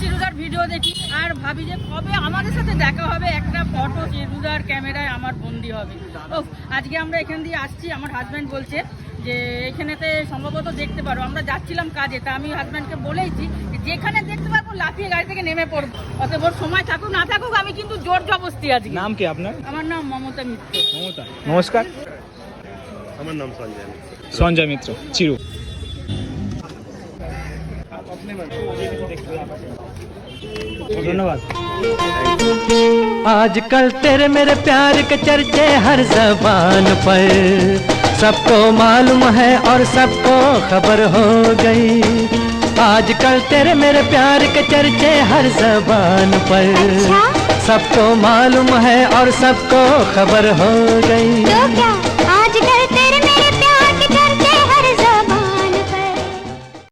চিরুদার video দেখি আর ভাবি যে কবে আমাদের সাথে দেখা হবে, একটা ফটো চিরুদার ক্যামেরায় আমার বন্দি হবে। ও আজকে আমরা এখান দিয়ে আসছি, আমার হাজব্যান্ড বলছে যে এখানেতে সম্ভবত দেখতে পারো। আমরা যাচ্ছিলাম কাজে, তা আমি হাজব্যান্ডকে বলেইছি যেখানে দেখতে পারবো লাফিয়ে গাড়ি থেকে নেমে পড়বো। অতএব ওর সময় থাকুক না থাকুক আমি কিন্তু জোর জবরদস্তি আজকে। নাম কি আপনার? আমার নাম মমতা মিত্র। মমতা, নমস্কার। আমার নাম সঞ্জয়। সঞ্জয় মিত্র, চিরু। ধন্যবাদ। आजकल तेरे मेरे प्यार के चर्चे हर ज़बान पर, सबको मालूम है और सबको खबर हो गई। आजकल तेरे मेरे प्यार के चर्चे हर ज़बान पर, सबको मालूम है और सबको खबर हो गई।